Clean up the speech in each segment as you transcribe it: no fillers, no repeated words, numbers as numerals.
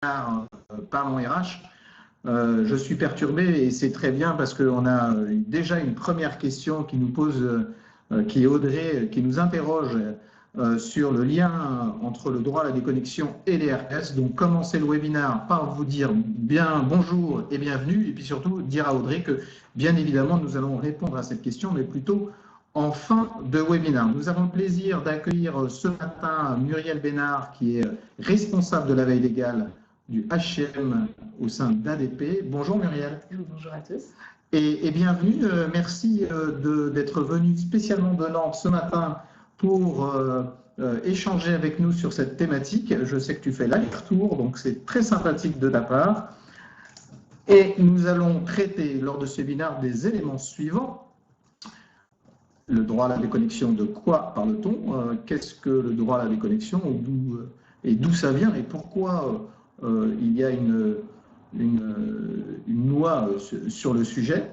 Parlons RH. Je suis perturbé et c'est très bien parce qu'on a déjà une première question qui nous pose, qui est Audrey, qui nous interroge sur le lien entre le droit à la déconnexion et les RS. Donc, commencer le webinaire par vous dire bien bonjour et bienvenue, et puis surtout dire à Audrey que, bien évidemment, nous allons répondre à cette question, mais plutôt en fin de webinaire. Nous avons le plaisir d'accueillir ce matin Muriel Bénard, qui est responsable de la veille légale du HCM au sein d'ADP. Bonjour Muriel. Bonjour à tous. Et bienvenue. Merci d'être venu spécialement de Nantes ce matin pour échanger avec nous sur cette thématique. Je sais que tu fais l'aller-retour, donc c'est très sympathique de ta part. Et nous allons traiter lors de ce webinaire des éléments suivants. Le droit à la déconnexion, de quoi parle-t-on? Qu'est-ce que le droit à la déconnexion et d'où ça vient et pourquoi il y a une loi sur le sujet.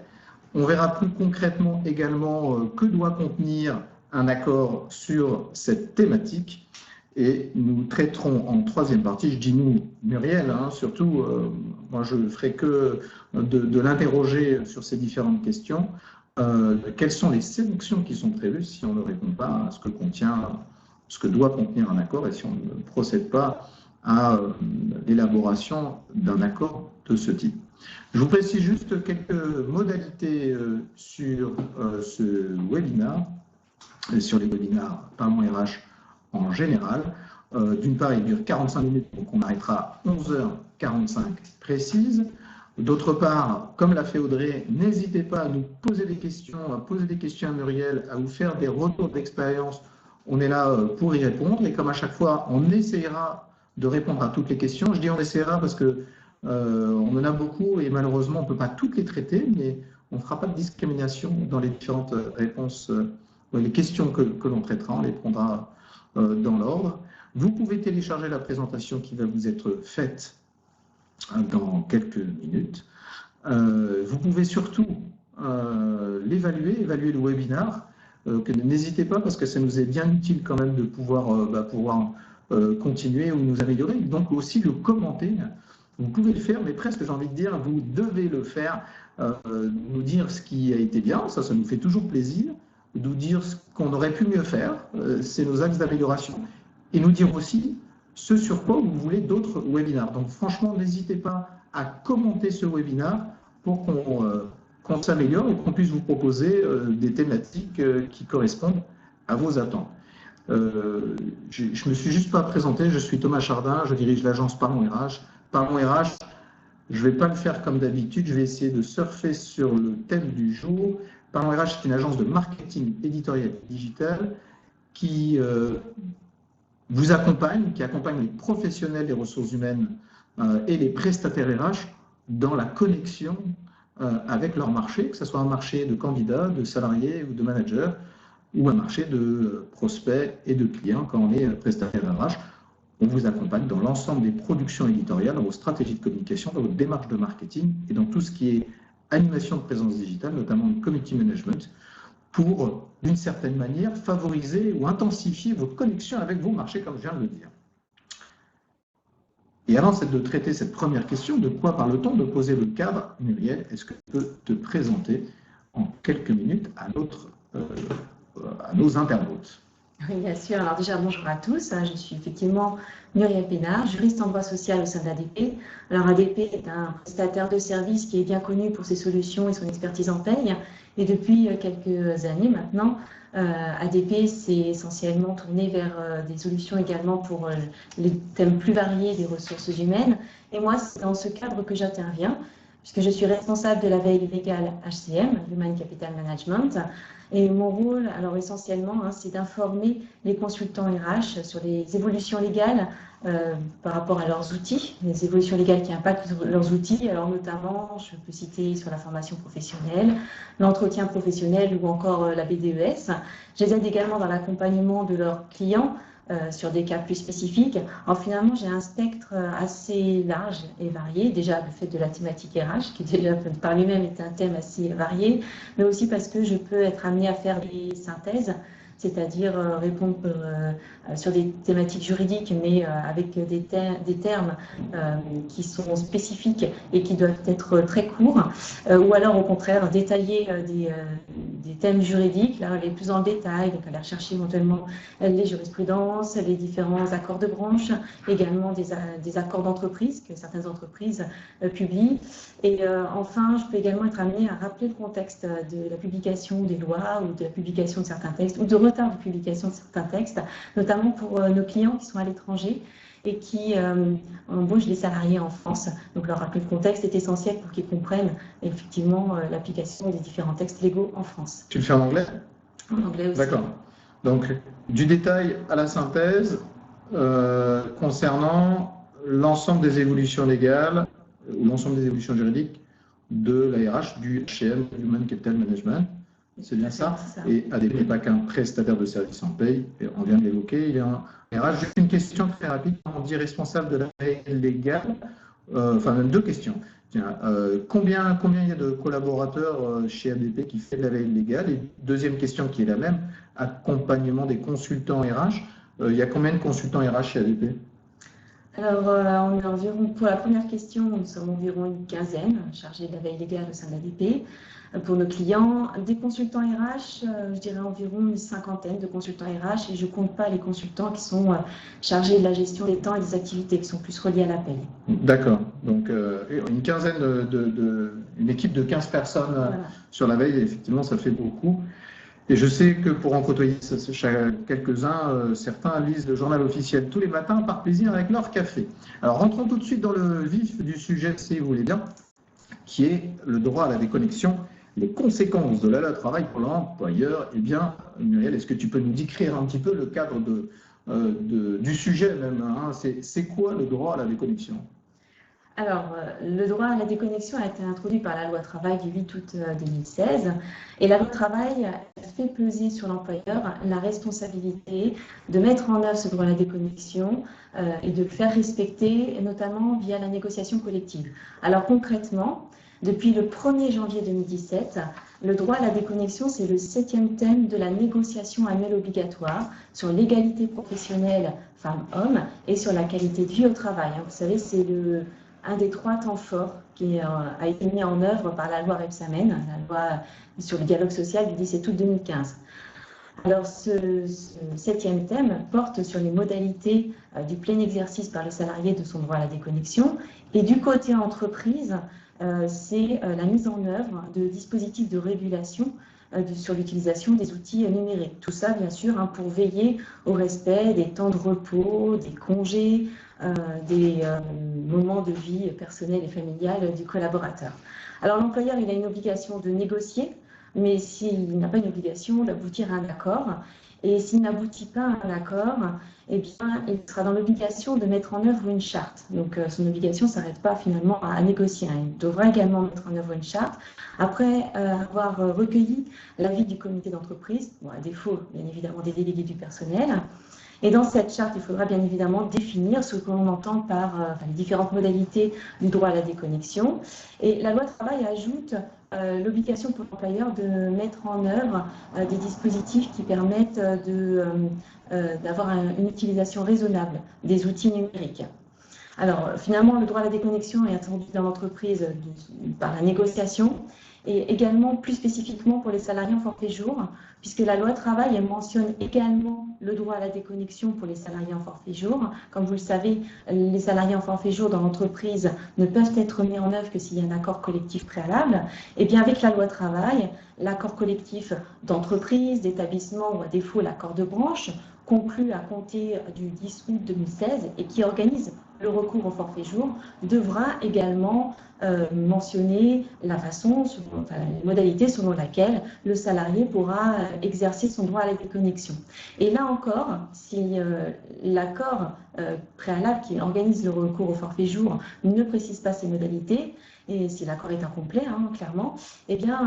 On verra plus concrètement également que doit contenir un accord sur cette thématique. Et nous traiterons en troisième partie, je dis nous, Muriel, surtout, moi je ne ferai que de l'interroger sur ces différentes questions. Quelles sont les sanctions qui sont prévues si on ne répond pas à ce que doit contenir un accord et si on ne procède pas à l'élaboration d'un accord de ce type. Je vous précise juste quelques modalités sur ce webinaire, et sur les webinaires Parlons RH en général. D'une part, il dure 45 minutes, donc on arrêtera à 11h45 précise. D'autre part, comme l'a fait Audrey, n'hésitez pas à nous poser des questions, à Muriel, à vous faire des retours d'expérience. On est là pour y répondre et comme à chaque fois, on essayera de répondre à toutes les questions. Je dis on essaiera parce que on en a beaucoup et malheureusement, on ne peut pas toutes les traiter, mais on ne fera pas de discrimination dans les différentes réponses, les questions que l'on traitera, on les prendra dans l'ordre. Vous pouvez télécharger la présentation qui va vous être faite dans quelques minutes. Vous pouvez surtout évaluer le webinaire. N'hésitez pas parce que ça nous est bien utile quand même de pouvoir continuer ou nous améliorer. Donc aussi le commenter. Vous pouvez le faire, mais presque j'ai envie de dire, vous devez le faire, nous dire ce qui a été bien, ça nous fait toujours plaisir, nous dire ce qu'on aurait pu mieux faire, c'est nos axes d'amélioration, et nous dire aussi ce sur quoi vous voulez d'autres webinaires. Donc franchement, n'hésitez pas à commenter ce webinaire pour qu'on s'améliore et qu'on puisse vous proposer des thématiques qui correspondent à vos attentes. Je ne me suis juste pas présenté, je suis Thomas Chardin, je dirige l'agence Parlons RH. Parlons RH, je ne vais pas le faire comme d'habitude, je vais essayer de surfer sur le thème du jour. Parlons RH, c'est une agence de marketing éditorial et digital qui vous accompagne, qui accompagne les professionnels des ressources humaines et les prestataires RH dans la connexion avec leur marché, que ce soit un marché de candidats, de salariés ou de managers, ou un marché de prospects et de clients quand on est prestataire RH. On vous accompagne dans l'ensemble des productions éditoriales, dans vos stratégies de communication, dans vos démarches de marketing et dans tout ce qui est animation de présence digitale, notamment le community management, pour, d'une certaine manière, favoriser ou intensifier votre connexion avec vos marchés, comme je viens de le dire. Et avant de traiter cette première question, de quoi parle-t-on, de poser le cadre, Muriel, est-ce que tu peux te présenter en quelques minutes à nos internautes? Oui, bien sûr. Alors déjà, bonjour à tous. Je suis effectivement Muriel Bénard, juriste en droit social au sein d'ADP. Alors ADP est un prestataire de services qui est bien connu pour ses solutions et son expertise en paye. Et depuis quelques années maintenant, ADP s'est essentiellement tourné vers des solutions également pour les thèmes plus variés des ressources humaines. Et moi, c'est dans ce cadre que j'interviens, puisque je suis responsable de la veille légale HCM, Human Capital Management. Et mon rôle, alors essentiellement, c'est d'informer les consultants RH sur les évolutions légales par rapport à leurs outils, les évolutions légales qui impactent leurs outils. Alors notamment, je peux citer sur la formation professionnelle, l'entretien professionnel ou encore la BDES. Je les aide également dans l'accompagnement de leurs clients sur des cas plus spécifiques. Alors finalement, j'ai un spectre assez large et varié. Déjà, le fait de la thématique RH, qui déjà par lui-même est un thème assez varié, mais aussi parce que je peux être amenée à faire des synthèses c'est-à-dire répondre sur des thématiques juridiques, mais avec des termes qui sont spécifiques et qui doivent être très courts, ou alors au contraire détailler des thèmes juridiques, là aller plus dans le détail, donc aller chercher éventuellement les jurisprudences, les différents accords de branche, également des accords d'entreprise que certaines entreprises publient. Et enfin, je peux également être amenée à rappeler le contexte de la publication des lois ou de la publication de certains textes ou de retard de publication de certains textes, notamment pour nos clients qui sont à l'étranger et qui embauchent des salariés en France. Donc leur rappeler le contexte est essentiel pour qu'ils comprennent effectivement l'application des différents textes légaux en France. Tu le fais en anglais? En anglais aussi. D'accord. Donc du détail à la synthèse concernant l'ensemble des évolutions légales ou l'ensemble des évolutions juridiques de la RH, du HCM, Human Capital Management. C'est bien ça. Et ADP n'est pas qu'un prestataire de services en paye, et on vient de l'évoquer, il est un RH. Juste une question très rapide, on dit responsable de la veille légale, enfin même deux questions. Tiens, combien il y a de collaborateurs chez ADP qui fait de la veille légale? Et deuxième question qui est la même, accompagnement des consultants RH. Il y a combien de consultants RH chez ADP? Alors, on est environ, pour la première question, nous sommes environ une quinzaine chargés de la veille légale au sein de l'ADP. Pour nos clients, des consultants RH, je dirais environ une cinquantaine de consultants RH, et je ne compte pas les consultants qui sont chargés de la gestion des temps et des activités, qui sont plus reliés à la paye. D'accord. Donc, une quinzaine une équipe de 15 personnes voilà. Sur la veille, effectivement, ça fait beaucoup. Et je sais que pour en côtoyer quelques-uns, certains lisent le journal officiel tous les matins par plaisir avec leur café. Alors, rentrons tout de suite dans le vif du sujet, si vous voulez bien, qui est le droit à la déconnexion, les conséquences de la loi travail pour l'employeur. Eh bien, Muriel, est-ce que tu peux nous décrire un petit peu le cadre du sujet même, hein? C'est quoi le droit à la déconnexion? Alors, le droit à la déconnexion a été introduit par la loi travail du 8 août 2016. Et la loi travail fait peser sur l'employeur la responsabilité de mettre en œuvre ce droit à la déconnexion et de le faire respecter, notamment via la négociation collective. Alors concrètement, depuis le 1er janvier 2017, le droit à la déconnexion, c'est le 7e thème de la négociation annuelle obligatoire sur l'égalité professionnelle femmes-hommes et sur la qualité de vie au travail. Vous savez, c'est un des 3 temps forts qui a été mis en œuvre par la loi Rebsamen, la loi sur le dialogue social du 17 août 2015. Alors, ce 7e thème porte sur les modalités du plein exercice par le salarié de son droit à la déconnexion. Et du côté entreprise, c'est la mise en œuvre de dispositifs de régulation sur l'utilisation des outils numériques. Tout ça, bien sûr, pour veiller au respect des temps de repos, des congés, des moments de vie personnelle et familiale du collaborateur. Alors l'employeur, il a une obligation de négocier, mais s'il n'a pas une obligation d'aboutir à un accord, et s'il n'aboutit pas à un accord, eh bien, il sera dans l'obligation de mettre en œuvre une charte. Donc son obligation ne s'arrête pas finalement à négocier. Il devra également mettre en œuvre une charte après avoir recueilli l'avis du comité d'entreprise, bon, à défaut bien évidemment des délégués du personnel. Et dans cette charte, il faudra bien évidemment définir ce que l'on entend par les différentes modalités du droit à la déconnexion. Et la loi travail ajoute l'obligation pour l'employeur de mettre en œuvre des dispositifs qui permettent d'avoir une utilisation raisonnable des outils numériques. Alors finalement, le droit à la déconnexion est introduit dans l'entreprise par la négociation, et également plus spécifiquement pour les salariés en forfait jour, puisque la loi travail mentionne également le droit à la déconnexion pour les salariés en forfait jour. Comme vous le savez, les salariés en forfait jour dans l'entreprise ne peuvent être mis en œuvre que s'il y a un accord collectif préalable. Et bien avec la loi travail, l'accord collectif d'entreprise, d'établissement ou à défaut l'accord de branche, conclu à compter du 10 août 2016 et qui organise le recours au forfait jour, devra également mentionner la façon, les modalités selon laquelle le salarié pourra exercer son droit à la déconnexion. Et là encore, si l'accord préalable qui organise le recours au forfait jour ne précise pas ses modalités, et si l'accord est incomplet, clairement, eh bien,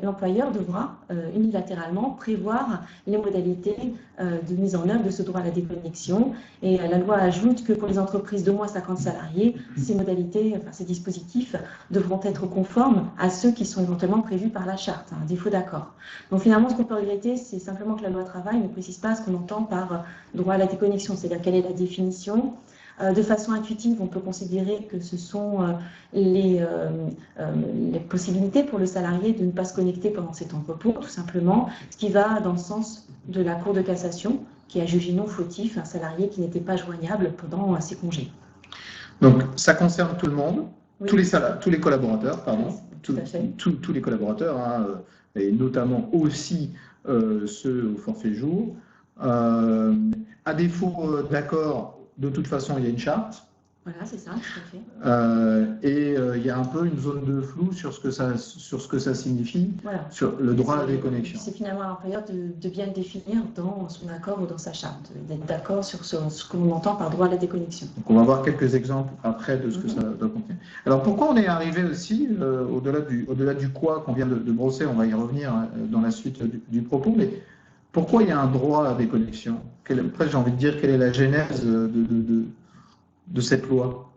l'employeur devra unilatéralement prévoir les modalités de mise en œuvre de ce droit à la déconnexion. Et la loi ajoute que pour les entreprises d'au moins 50 salariés, ces modalités, ces dispositifs devront être conformes à ceux qui sont éventuellement prévus par la charte, à défaut d'accord. Donc finalement, ce qu'on peut regretter, c'est simplement que la loi travail ne précise pas ce qu'on entend par droit à la déconnexion, c'est-à-dire quelle est la définition. De façon intuitive, on peut considérer que ce sont les possibilités pour le salarié de ne pas se connecter pendant ses temps de repos, tout simplement, ce qui va dans le sens de la Cour de cassation, qui a jugé non fautif un salarié qui n'était pas joignable pendant ses congés. Donc, ça concerne tout le monde, oui. tous les collaborateurs, pardon, tous les collaborateurs, et notamment aussi ceux au forfait jour. À défaut d'accord, de toute façon, il y a une charte. Voilà, c'est ça, tout à fait. Et il y a un peu une zone de flou sur ce que ça signifie, voilà. Sur le droit à la déconnexion. C'est finalement à l'employeur de bien le définir dans son accord ou dans sa charte, d'être d'accord sur ce que l'on entend par droit à la déconnexion. Donc on va voir quelques exemples après de ce que ça doit contenir. Alors pourquoi on est arrivé aussi, au-delà du quoi qu'on vient de brosser, on va y revenir dans la suite du propos, mais pourquoi il y a un droit à la déconnexion? Après, j'ai envie de dire, quelle est la genèse de cette loi?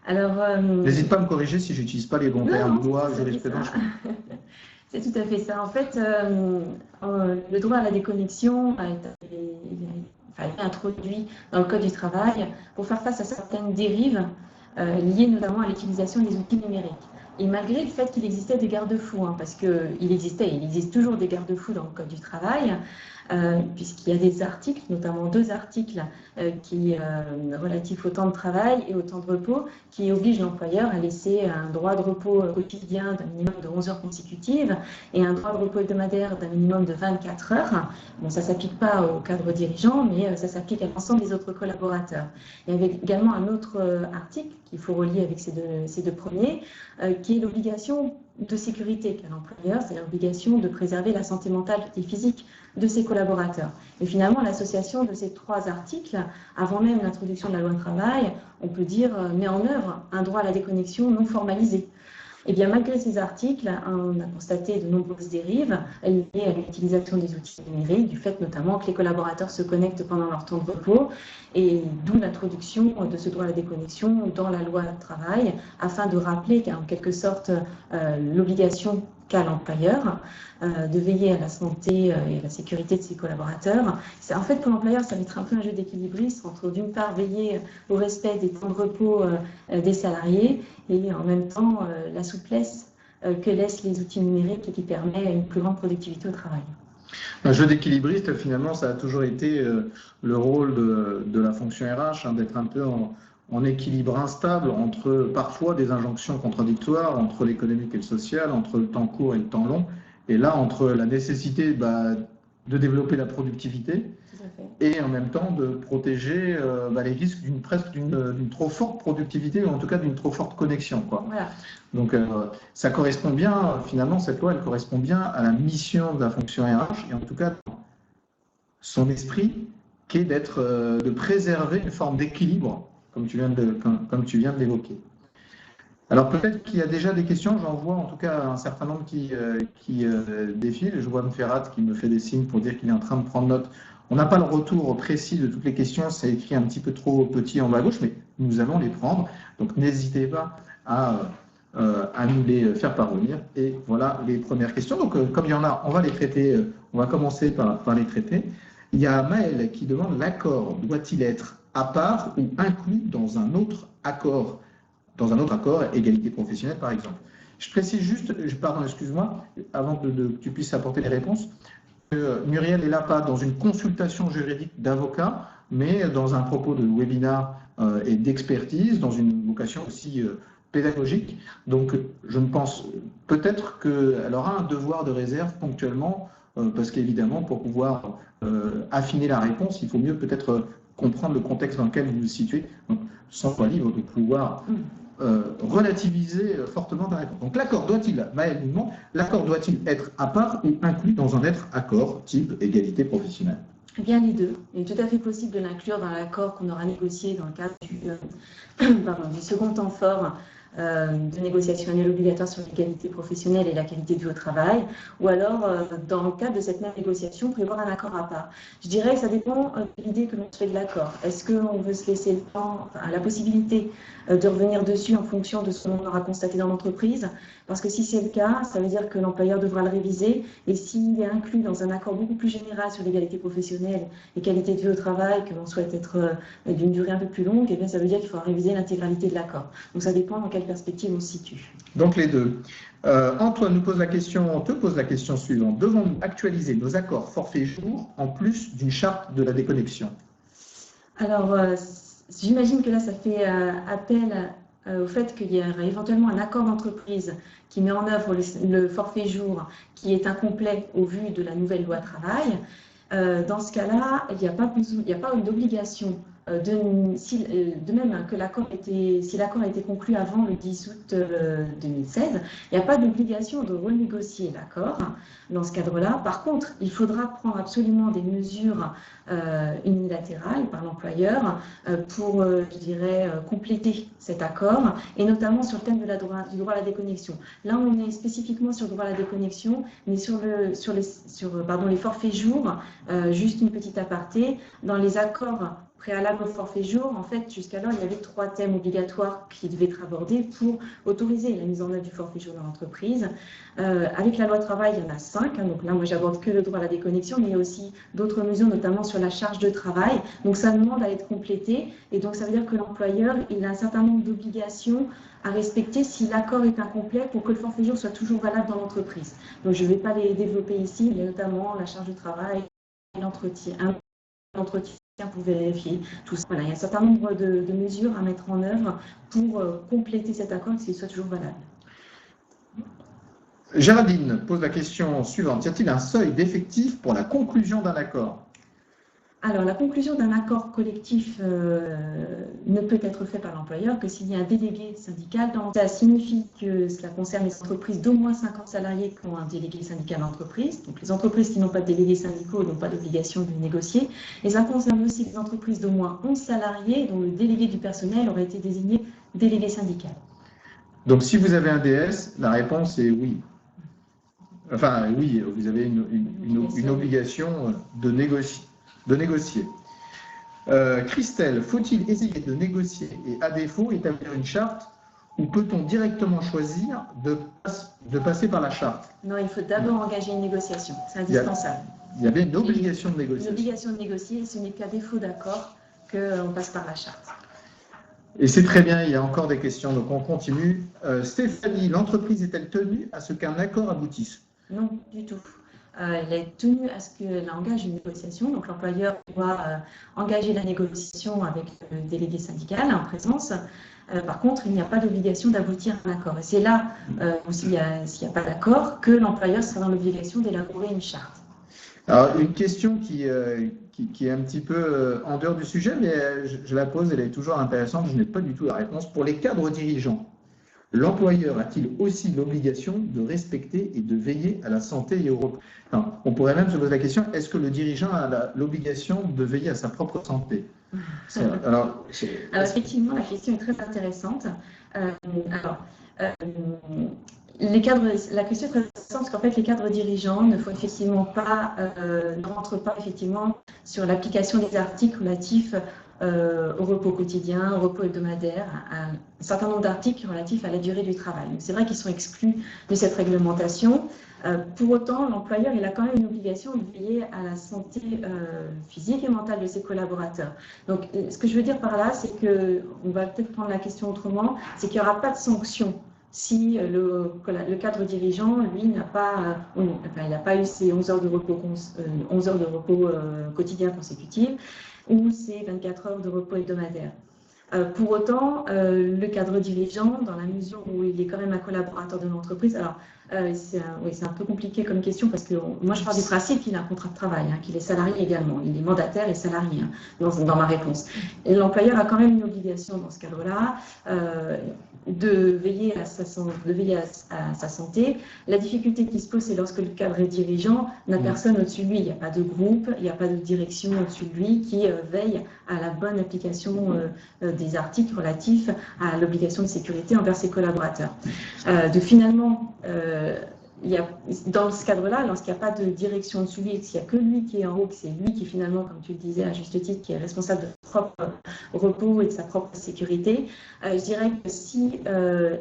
Alors, n'hésite pas à me corriger si je n'utilise pas les bons termes, loi, jurisprudence. C'est tout à fait ça. En fait, le droit à la déconnexion a été introduit dans le Code du travail pour faire face à certaines dérives liées notamment à l'utilisation des outils numériques. Et malgré le fait qu'il existait des garde-fous, parce qu'il existe toujours des garde-fous dans le Code du travail, puisqu'il y a des articles, notamment 2 articles relatifs au temps de travail et au temps de repos, qui obligent l'employeur à laisser un droit de repos quotidien d'un minimum de 11 heures consécutives et un droit de repos hebdomadaire d'un minimum de 24 heures. Bon, ça ne s'applique pas au cadre dirigeant, mais ça s'applique à l'ensemble des autres collaborateurs. Il y avait également un autre article qu'il faut relier avec ces deux premiers, qui est l'obligation de sécurité qu'a l'employeur, c'est l'obligation de préserver la santé mentale et physique de ses collaborateurs. Et finalement, l'association de ces 3 articles, avant même l'introduction de la loi travail, on peut dire, met en œuvre un droit à la déconnexion non formalisé. Et bien, malgré ces articles, on a constaté de nombreuses dérives liées à l'utilisation des outils numériques, du fait notamment que les collaborateurs se connectent pendant leur temps de repos, et d'où l'introduction de ce droit à la déconnexion dans la loi travail, afin de rappeler qu'en quelque sorte l'obligation qu'a l'employeur de veiller à la santé et à la sécurité de ses collaborateurs. En fait, pour l'employeur, ça va être un peu un jeu d'équilibriste entre, d'une part, veiller au respect des temps de repos des salariés et en même temps la souplesse que laissent les outils numériques et qui permet une plus grande productivité au travail. Un jeu d'équilibriste, finalement, ça a toujours été le rôle de la fonction RH, d'être un peu en équilibre instable entre parfois des injonctions contradictoires entre l'économique et le social, entre le temps court et le temps long, et là entre la nécessité de développer la productivité et en même temps de protéger les risques d'une trop forte productivité ou en tout cas d'une trop forte connexion, quoi. Voilà. Donc ça correspond bien, finalement cette loi elle correspond bien à la mission de la fonction RH et en tout cas son esprit qui est de préserver une forme d'équilibre comme tu viens de l'évoquer. Alors peut-être qu'il y a déjà des questions, j'en vois en tout cas un certain nombre qui défilent. Je vois M. Ferrat qui me fait des signes pour dire qu'il est en train de prendre note. On n'a pas le retour précis de toutes les questions, c'est écrit un petit peu trop petit en bas à gauche, mais nous allons les prendre. Donc n'hésitez pas à nous les faire parvenir. Et voilà les premières questions. Donc comme il y en a, on va les traiter, on va commencer par les traiter. Il y a Maël qui demande: l'accord doit-il être à part ou inclus dans un autre accord, égalité professionnelle par exemple? Je précise juste, pardon, excuse-moi, avant que tu puisses apporter les réponses, que Muriel est là pas dans une consultation juridique d'avocat, mais dans un propos de webinaire et d'expertise, dans une vocation aussi pédagogique. Donc je ne pense peut-être qu'elle aura un devoir de réserve ponctuellement, parce qu'évidemment, pour pouvoir affiner la réponse, il faut mieux peut-être comprendre le contexte dans lequel vous vous situez, donc sans pas libre de pouvoir relativiser fortement ta réponse. Donc l'accord doit-il, Maël nous demande, l'accord doit-il être à part ou inclus dans un être accord type égalité professionnelle? Eh bien, les deux. Il est tout à fait possible de l'inclure dans l'accord qu'on aura négocié dans le cadre du second temps fort de négociation annuelle obligatoire sur l'égalité professionnelle et la qualité de vie au travail, ou alors, dans le cadre de cette même négociation, prévoir un accord à part. Je dirais que ça dépend de l'idée que l'on se fait de l'accord. Est-ce qu'on veut se laisser le temps, enfin, la possibilité de revenir dessus en fonction de ce qu'on aura constaté dans l'entreprise? Parce que si c'est le cas, ça veut dire que l'employeur devra le réviser, et s'il est inclus dans un accord beaucoup plus général sur l'égalité professionnelle et qualité de vie au travail, que l'on souhaite être d'une durée un peu plus longue, eh bien, ça veut dire qu'il faudra réviser l'intégralité de l'accord. Donc ça dépend dans quelle perspective on se situe. Donc les deux. Antoine te pose la question suivante. Devons-nous actualiser nos accords forfait jour en plus d'une charte de la déconnexion? Alors, j'imagine que là, ça fait appel au fait qu'il y a éventuellement un accord d'entreprise qui met en œuvre le forfait jour qui est incomplet au vu de la nouvelle loi travail. Dans ce cas-là, il n'y a pas d'obligation de même que si l'accord a été conclu avant le 10 août 2016, il n'y a pas d'obligation de renégocier l'accord dans ce cadre-là. Par contre, il faudra prendre absolument des mesures unilatérales par l'employeur pour, je dirais, compléter cet accord, et notamment sur le thème du droit à la déconnexion. Là, on est spécifiquement sur le droit à la déconnexion, mais sur les forfaits jours, juste une petite aparté, dans les accords préalable au forfait jour, en fait, jusqu'alors, il y avait 3 thèmes obligatoires qui devaient être abordés pour autoriser la mise en œuvre du forfait jour dans l'entreprise. Avec la loi travail, il y en a 5, donc là, moi, j'aborde que le droit à la déconnexion, mais il y a aussi d'autres mesures, notamment sur la charge de travail. Donc, ça demande à être complété, et donc, ça veut dire que l'employeur, il a un certain nombre d'obligations à respecter si l'accord est incomplet pour que le forfait jour soit toujours valable dans l'entreprise. Donc, je ne vais pas les développer ici, mais notamment la charge de travail, l'entretien pour vérifier tout ça. Voilà, il y a un certain nombre de mesures à mettre en œuvre pour compléter cet accord et qu'il soit toujours valable. Géraldine pose la question suivante. Y a-t-il un seuil d'effectif pour la conclusion d'un accord? Alors, la conclusion d'un accord collectif ne peut être faite par l'employeur que s'il y a un délégué syndical. Ça signifie que cela concerne les entreprises d'au moins 50 salariés qui ont un délégué syndical d'entreprise. Donc, les entreprises qui n'ont pas de délégués syndicaux n'ont pas d'obligation de négocier. Et ça concerne aussi les entreprises d'au moins 11 salariés dont le délégué du personnel aurait été désigné délégué syndical. Donc, si vous avez un DS, la réponse est oui. Enfin, oui, vous avez une obligation de négocier. Christelle, faut-il essayer de négocier et à défaut établir une charte, ou peut-on directement choisir de passer par la charte? Non, il faut d'abord engager une négociation, c'est indispensable. Il y avait une obligation de négocier. Une obligation de négocier, ce n'est qu'à défaut d'accord qu'on passe par la charte. Et c'est très bien, il y a encore des questions, donc on continue. Stéphanie, l'entreprise est-elle tenue à ce qu'un accord aboutisse? Non, du tout. Elle est tenue à ce qu'elle engage une négociation. Donc, l'employeur doit engager la négociation avec le délégué syndical en présence. Par contre, il n'y a pas d'obligation d'aboutir à un accord. Et c'est là où, s'il n'y a pas d'accord, que l'employeur sera dans l'obligation d'élaborer une charte. Alors, une question qui est un petit peu en dehors du sujet, mais je la pose, elle est toujours intéressante, je n'ai pas du tout la réponse. Pour les cadres dirigeants, l'employeur a-t-il aussi l'obligation de respecter et de veiller à la santé et au repos? Enfin, on pourrait même se poser la question, est-ce que le dirigeant a l'obligation de veiller à sa propre santé? Alors, effectivement, la question est très intéressante. La question est très intéressante parce qu'en fait, les cadres dirigeants ne rentrent pas effectivement sur l'application des articles relatifs au repos quotidien, au repos hebdomadaire, un certain nombre d'articles relatifs à la durée du travail. C'est vrai qu'ils sont exclus de cette réglementation. Pour autant, l'employeur il a quand même une obligation de veiller à la santé physique et mentale de ses collaborateurs. Donc, ce que je veux dire par là, c'est que, on va peut-être prendre la question autrement, c'est qu'il n'y aura pas de sanction si le cadre dirigeant, lui, n'a pas eu ses 11 heures de repos, quotidien consécutives, ou ses 24 heures de repos hebdomadaire. Pour autant, le cadre dirigeant, dans la mesure où il est quand même un collaborateur de l'entreprise, alors c'est un peu compliqué comme question parce que moi je pars du principe qu'il a un contrat de travail, qu'il est salarié également, il est mandataire et salarié dans ma réponse. Et l'employeur a quand même une obligation dans ce cadre-là de veiller à sa santé. La difficulté qui se pose, c'est lorsque le cadre est dirigeant, n'a personne au-dessus de lui. Il n'y a pas de groupe, il n'y a pas de direction au-dessus de lui qui veille à la bonne application des articles relatifs à l'obligation de sécurité envers ses collaborateurs. Dans ce cadre-là, lorsqu'il n'y a pas de direction de suivi et qu'il n'y a que lui qui est en haut, que c'est lui qui finalement, comme tu le disais à juste titre, qui est responsable de son propre repos et de sa propre sécurité, je dirais que si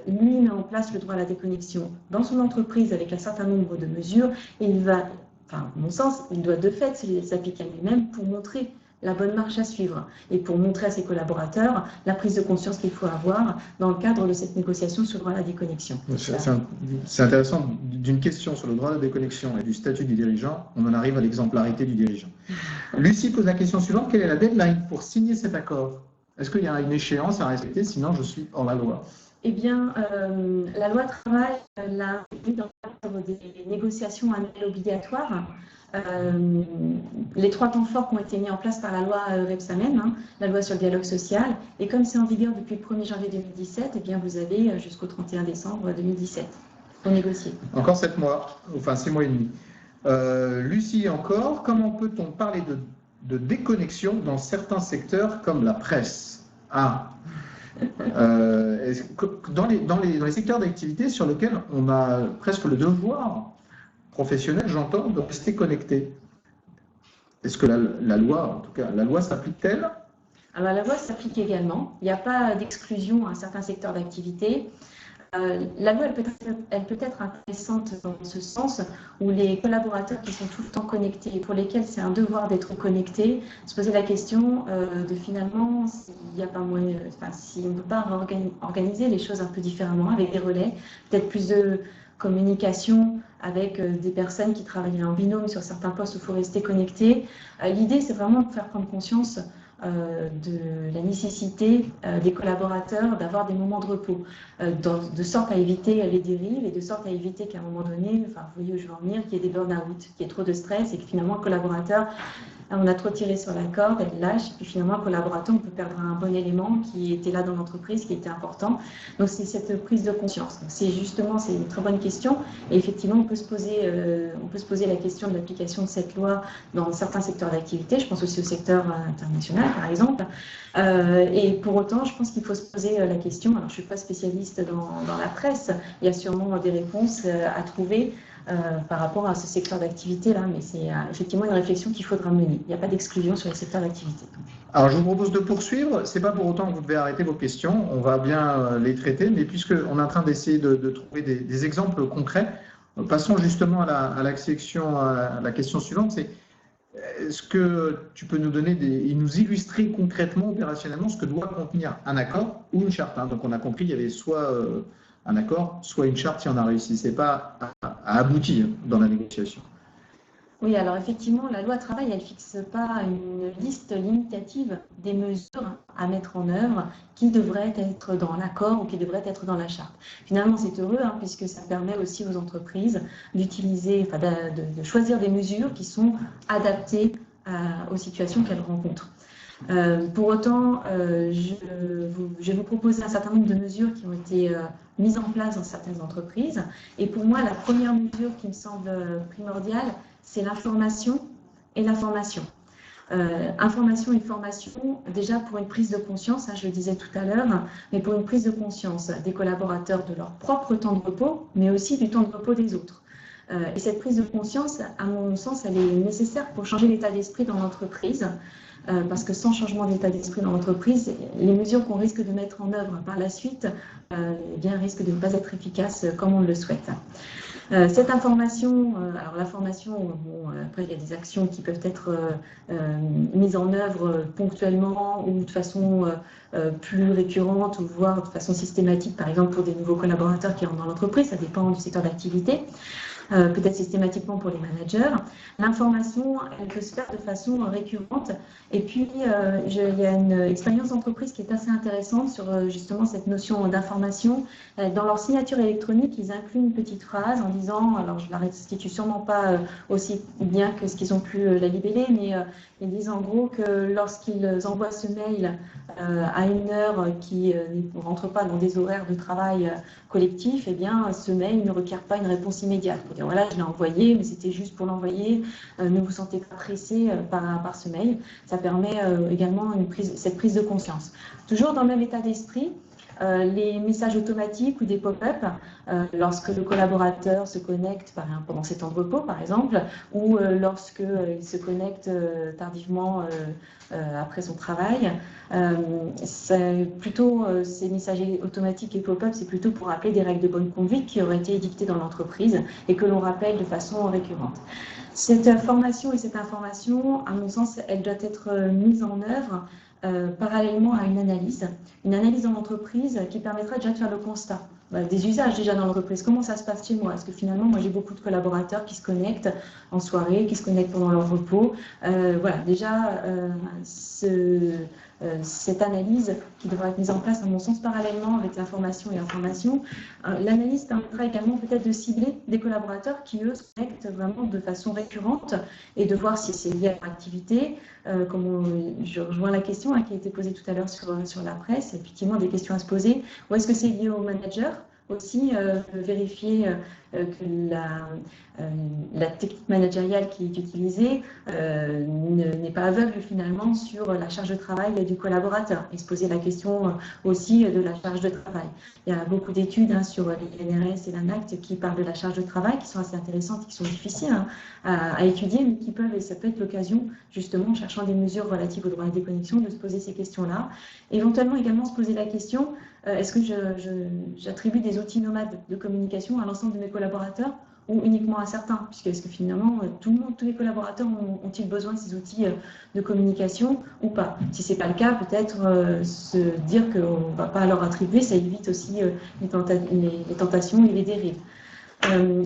lui met en place le droit à la déconnexion dans son entreprise avec un certain nombre de mesures, il va, enfin, à mon sens, il doit de fait s'appliquer à lui-même pour montrer la bonne marche à suivre et pour montrer à ses collaborateurs la prise de conscience qu'il faut avoir dans le cadre de cette négociation sur le droit à la déconnexion. C'est intéressant, d'une question sur le droit à la déconnexion et du statut du dirigeant, on en arrive à l'exemplarité du dirigeant. Lucie pose la question suivante, quelle est la deadline pour signer cet accord? Est-ce qu'il y a une échéance à respecter, sinon je suis hors la loi? Eh bien, la loi travail l'a mis dans le cadre des négociations annuelles obligatoires. Les 3 temps forts qui ont été mis en place par la loi Rebsamen, la loi sur le dialogue social, et comme c'est en vigueur depuis le 1er janvier 2017, eh bien vous avez jusqu'au 31 décembre 2017 pour négocier. Encore 7 mois, enfin 6 mois et demi. Lucie encore, comment peut-on parler de déconnexion dans certains secteurs comme la presse? Dans les secteurs d'activité sur lesquels on a presque le devoir professionnel, j'entends, de rester connecté. Est-ce que la loi, en tout cas, la loi s'applique-t-elle? Alors la loi s'applique également. Il n'y a pas d'exclusion à un certain secteur d'activité. La loi, elle peut être intéressante dans ce sens où les collaborateurs qui sont tout le temps connectés et pour lesquels c'est un devoir d'être connectés, se poser la question de finalement s'il n'y a pas moyen, si on ne peut pas organiser les choses un peu différemment avec des relais, peut-être plus de communication avec des personnes qui travaillent en binôme sur certains postes où il faut rester connecté. L'idée, c'est vraiment de faire prendre conscience de la nécessité des collaborateurs d'avoir des moments de repos, de sorte à éviter les dérives et de sorte à éviter qu'à un moment donné, enfin, vous voyez où je veux en venir, qu'il y ait des burn-out, qu'il y ait trop de stress et que finalement le collaborateur, on a trop tiré sur la corde, elle lâche, et puis finalement, le collaborateur, on peut perdre un bon élément qui était là dans l'entreprise, qui était important. Donc, c'est cette prise de conscience. C'est justement, c'est une très bonne question. Et effectivement, on peut se poser la question de l'application de cette loi dans certains secteurs d'activité. Je pense aussi au secteur international, par exemple. Et pour autant, je pense qu'il faut se poser la question. Alors, je ne suis pas spécialiste dans la presse. Il y a sûrement des réponses à trouver par rapport à ce secteur d'activité-là, mais c'est effectivement une réflexion qu'il faudra mener. Il n'y a pas d'exclusion sur les secteurs d'activité. Alors, je vous propose de poursuivre. Ce n'est pas pour autant que vous devez arrêter vos questions. On va bien les traiter, mais puisqu'on est en train d'essayer de trouver des exemples concrets, passons justement à la question suivante. C'est est-ce que tu peux nous donner nous illustrer concrètement, opérationnellement, ce que doit contenir un accord ou une charte? Donc, on a compris, il y avait soit un accord, soit une charte si on ne réussissait pas à aboutir dans la négociation. Oui, alors effectivement, la loi travail, elle ne fixe pas une liste limitative des mesures à mettre en œuvre qui devraient être dans l'accord ou qui devraient être dans la charte. Finalement, c'est heureux, puisque ça permet aussi aux entreprises d'utiliser, de choisir des mesures qui sont adaptées aux situations qu'elles rencontrent. Pour autant, je vais vous proposer un certain nombre de mesures qui ont été mises en place dans certaines entreprises. Et pour moi, la première mesure qui me semble primordiale, c'est l'information et la formation. Information et formation, déjà pour une prise de conscience, je le disais tout à l'heure, mais pour une prise de conscience des collaborateurs de leur propre temps de repos, mais aussi du temps de repos des autres. Et cette prise de conscience, à mon sens, elle est nécessaire pour changer l'état d'esprit dans l'entreprise. Parce que sans changement d'état d'esprit dans l'entreprise, les mesures qu'on risque de mettre en œuvre par la suite risquent de ne pas être efficaces comme on le souhaite. Cette information, alors la formation, après il y a des actions qui peuvent être mises en œuvre ponctuellement ou de façon plus récurrente ou voire de façon systématique, par exemple pour des nouveaux collaborateurs qui rentrent dans l'entreprise, ça dépend du secteur d'activité. Peut-être systématiquement pour les managers. L'information, elle peut se faire de façon récurrente. Et puis, il y a une expérience d'entreprise qui est assez intéressante sur justement cette notion d'information. Dans leur signature électronique, ils incluent une petite phrase en disant, alors je ne la restitue sûrement pas aussi bien que ce qu'ils ont pu la libeller, mais ils disent en gros que lorsqu'ils envoient ce mail à une heure qui ne rentre pas dans des horaires de travail collectifs, eh bien, ce mail ne requiert pas une réponse immédiate. Pour dire, voilà, je l'ai envoyé, mais c'était juste pour l'envoyer, ne vous sentez pas pressé par ce mail. Ça permet également cette prise de conscience. Toujours dans le même état d'esprit, les messages automatiques ou des pop-up, lorsque le collaborateur se connecte pendant ses temps de repos, par exemple, ou lorsqu'il se connecte tardivement après son travail. Ces messages automatiques et pop-up, c'est plutôt pour rappeler des règles de bonne conduite qui auraient été édictées dans l'entreprise et que l'on rappelle de façon récurrente. Cette formation et cette information, à mon sens, elle doit être mise en œuvre parallèlement à une analyse dans l'entreprise qui permettra déjà de faire le constat des usages déjà dans l'entreprise. Comment ça se passe chez moi? Est-ce que finalement, moi j'ai beaucoup de collaborateurs qui se connectent en soirée, qui se connectent pendant leur repos? Voilà, déjà cette analyse qui devra être mise en place, à mon sens, parallèlement avec l'information et l'information. L'analyse permettra également peut-être de cibler des collaborateurs qui, eux, se connectent vraiment de façon récurrente et de voir si c'est lié à leur activité. Je rejoins la question qui a été posée tout à l'heure sur la presse, effectivement des questions à se poser. Ou est-ce que c'est lié au manager aussi, vérifier que la technique managériale qui est utilisée n'est pas aveugle finalement sur la charge de travail du collaborateur, et se poser la question aussi de la charge de travail. Il y a beaucoup d'études sur l'INRS et l'ANACT qui parlent de la charge de travail, qui sont assez intéressantes, qui sont difficiles à étudier, mais qui peuvent, et ça peut être l'occasion justement, en cherchant des mesures relatives au droit à la déconnexion, de se poser ces questions-là. Éventuellement également se poser la question, est-ce que j'attribue des outils nomades de communication à l'ensemble de mes collaborateurs ou uniquement à certains, puisque est-ce que finalement tous les collaborateurs ont-ils besoin de ces outils de communication ou pas? Si ce n'est pas le cas, peut-être se dire qu'on ne va pas leur attribuer, ça évite aussi les tentations et les dérives.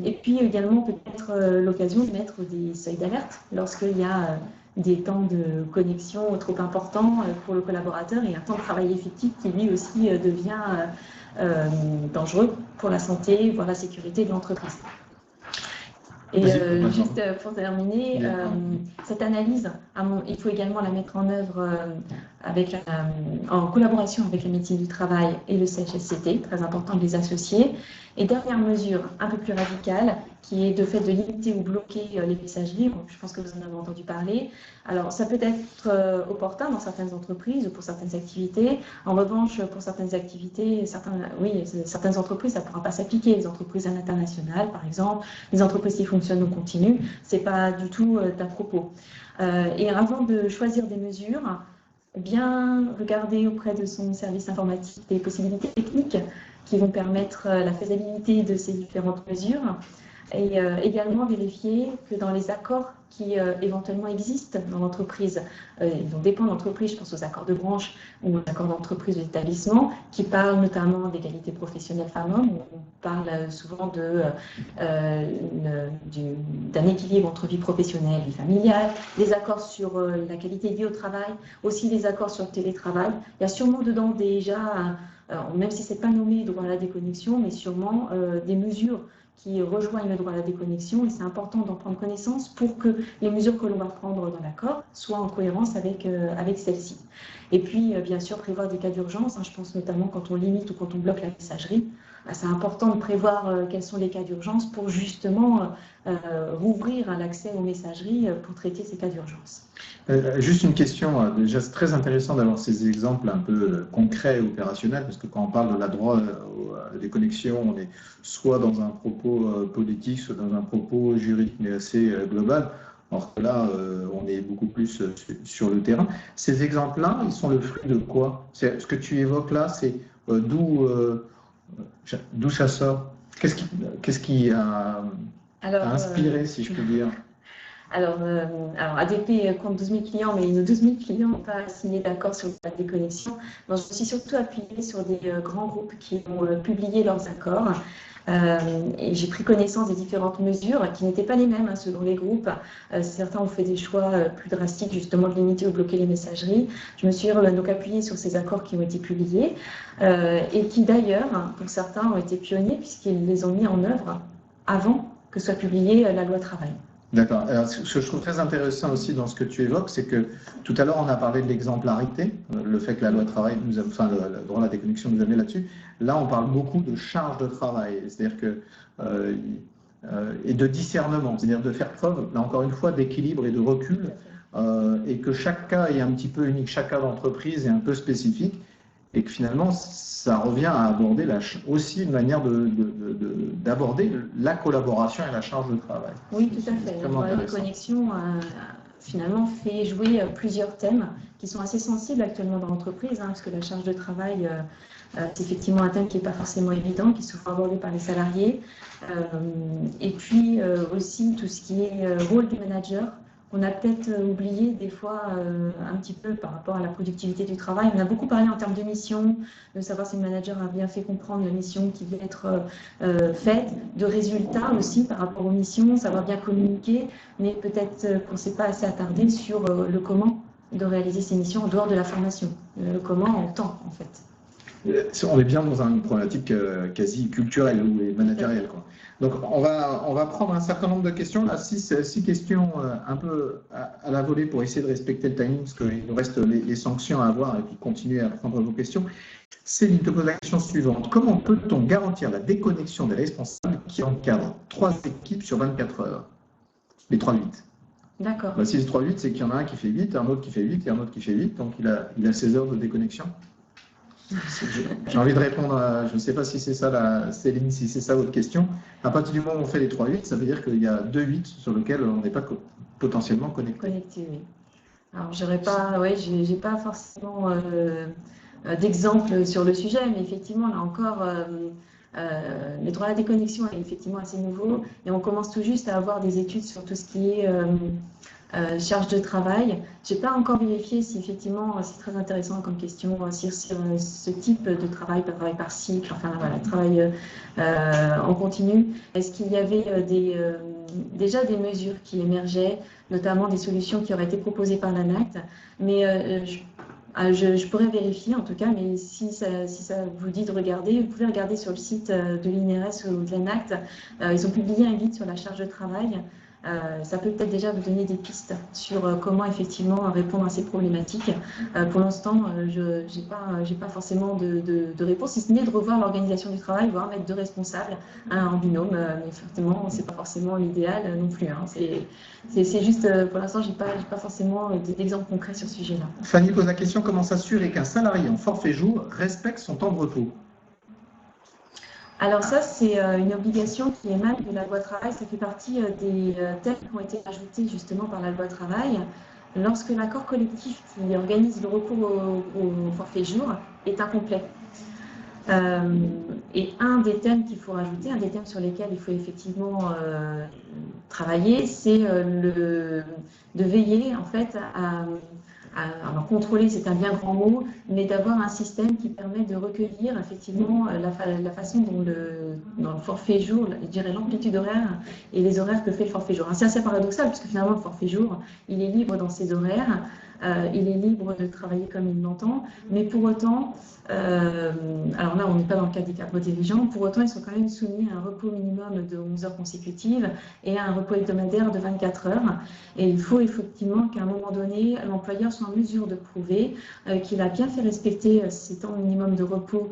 Et puis également peut-être l'occasion de mettre des seuils d'alerte lorsqu'il y a des temps de connexion trop importants pour le collaborateur et un temps de travail effectif qui lui aussi devient dangereux pour la santé, voire la sécurité de l'entreprise. Et juste pour terminer, cette analyse, il faut également la mettre en œuvre en collaboration avec la médecine du travail et le CHSCT, très important de les associer. Et dernière mesure, un peu plus radicale, qui est de fait de limiter ou bloquer les messageries. Je pense que vous en avez entendu parler. Alors, ça peut être opportun dans certaines entreprises ou pour certaines activités. En revanche, pour certaines activités, certaines entreprises, ça ne pourra pas s'appliquer. Les entreprises à l'international, par exemple, les entreprises qui fonctionnent au continu, ce n'est pas du tout à propos. Et avant de choisir des mesures, bien regarder auprès de son service informatique des possibilités techniques qui vont permettre la faisabilité de ces différentes mesures et également vérifier que dans les accords qui éventuellement existent dans l'entreprise, dont dépend l'entreprise, je pense aux accords de branche ou aux accords d'entreprise ou d'établissement, qui parlent notamment d'égalité professionnelle femmes-hommes. On parle souvent d'un équilibre entre vie professionnelle et vie familiale, des accords sur la qualité de vie au travail, aussi des accords sur le télétravail. Il y a sûrement dedans déjà, même si ce n'est pas nommé droit à la déconnexion, mais sûrement des mesures qui rejoignent le droit à la déconnexion, et c'est important d'en prendre connaissance pour que les mesures que l'on va prendre dans l'accord soient en cohérence avec celle-ci. Et puis, bien sûr, prévoir des cas d'urgence. Je pense notamment quand on limite ou quand on bloque la messagerie. C'est important de prévoir quels sont les cas d'urgence pour justement rouvrir l'accès aux messageries pour traiter ces cas d'urgence. Juste une question, déjà c'est très intéressant d'avoir ces exemples un peu concrets et opérationnels, parce que quand on parle de la droit à la déconnexion, on est soit dans un propos politique, soit dans un propos juridique, mais assez global. Alors que là, on est beaucoup plus sur le terrain. Ces exemples-là, ils sont le fruit de quoi? Ce que tu évoques là, c'est d'où ça sort? Qu'est-ce qui a inspiré, si je puis dire? Alors, ADP compte 12 000 clients, mais nos 12 000 clients n'ont pas signé d'accord sur la déconnexion. Donc, je me suis surtout appuyée sur des grands groupes qui ont publié leurs accords. Et j'ai pris connaissance des différentes mesures qui n'étaient pas les mêmes selon les groupes. Certains ont fait des choix plus drastiques, justement, de limiter ou bloquer les messageries. Je me suis donc appuyée sur ces accords qui ont été publiés et qui, d'ailleurs, pour certains, ont été pionniers puisqu'ils les ont mis en œuvre avant que soit publiée la loi travail. D'accord. Alors, ce que je trouve très intéressant aussi dans ce que tu évoques, c'est que tout à l'heure, on a parlé de l'exemplarité, le fait que la loi travail nous a, enfin, le droit à la déconnexion nous a mis là-dessus. Là, on parle beaucoup de charge de travail, c'est-à-dire que, et de discernement, c'est-à-dire de faire preuve, là encore une fois, d'équilibre et de recul, et que chaque cas est un petit peu unique, chaque cas d'entreprise est un peu spécifique, et que finalement, ça revient à aborder aussi une manière d'aborder la collaboration et la charge de travail. Oui, tout à fait. La déconnexion finalement fait jouer plusieurs thèmes qui sont assez sensibles actuellement dans l'entreprise, parce que la charge de travail, c'est effectivement un thème qui n'est pas forcément évident, qui est souvent abordé par les salariés. Et puis aussi tout ce qui est rôle du manager. On a peut-être oublié des fois un petit peu par rapport à la productivité du travail. On a beaucoup parlé en termes de mission, de savoir si le manager a bien fait comprendre la mission qui devait être faite, de résultats aussi par rapport aux missions, savoir bien communiquer, mais peut-être qu'on ne s'est pas assez attardé sur le comment de réaliser ces missions en dehors de la formation, le comment en temps en fait. On est bien dans une problématique quasi culturelle ou managériale, quoi. Donc, on va prendre un certain nombre de questions. Là, six questions un peu à la volée pour essayer de respecter le timing, parce qu'il nous reste les sanctions à avoir et puis continuer à prendre vos questions. Céline te pose la question suivante. Comment peut-on garantir la déconnexion des responsables qui encadrent 3 équipes sur 24 heures? Les 3-8. D'accord. Si les 3-8, c'est qu'il y en a un qui fait 8, un autre qui fait 8 et un autre qui fait 8. Donc, il a 16 heures de déconnexion. J'ai envie de répondre à, je ne sais pas si c'est ça, Céline, si c'est ça votre question. À partir du moment où on fait les 3-8, ça veut dire qu'il y a 2 8 sur lesquels on n'est pas potentiellement connecté. Connecté, oui. Alors, j'ai pas forcément d'exemple sur le sujet, mais effectivement, là encore, les droits à la déconnexion est effectivement assez nouveau et on commence tout juste à avoir des études sur tout ce qui est charge de travail. Je n'ai pas encore vérifié si effectivement, c'est très intéressant comme question, sur ce type de travail par cycle, enfin voilà, travail en continu. Est-ce qu'il y avait déjà des mesures qui émergeaient, notamment des solutions qui auraient été proposées par l'ANACT, mais je pourrais vérifier en tout cas, mais si ça vous dit de regarder, vous pouvez regarder sur le site de l'INRS ou de l'ANACT. Ils ont publié un guide sur la charge de travail. Ça peut peut-être déjà vous donner des pistes sur comment effectivement répondre à ces problématiques. Pour l'instant, je n'ai pas forcément de réponse, si ce n'est de revoir l'organisation du travail, voire mettre 2 responsables en binôme. Mais effectivement, ce n'est pas forcément l'idéal non plus. C'est juste, pour l'instant, je n'ai pas forcément d'exemple concret sur ce sujet-là. Fanny pose la question, comment s'assurer qu'un salarié en forfait jour respecte son temps de repos? Alors ça, c'est une obligation qui émane de la loi travail. Ça fait partie des thèmes qui ont été ajoutés justement par la loi travail. Lorsque l'accord collectif qui organise le recours au forfait jour est incomplet. Et un des thèmes qu'il faut rajouter, un des thèmes sur lesquels il faut effectivement travailler, c'est de veiller en fait alors contrôler, c'est un bien grand mot, mais d'avoir un système qui permet de recueillir effectivement la façon dont dans le forfait jour, je dirais l'amplitude horaire et les horaires que fait le forfait jour. C'est assez paradoxal, puisque finalement le forfait jour, il est libre dans ses horaires, il est libre de travailler comme il l'entend, mais pour autant, alors là on n'est pas dans le cas des cadres dirigeants, pour autant ils sont quand même soumis à un repos minimum de 11 heures consécutives et à un repos hebdomadaire de 24 heures. Et il faut effectivement qu'à un moment donné, l'employeur soit en mesure de prouver qu'il a bien fait respecter ces temps minimum de repos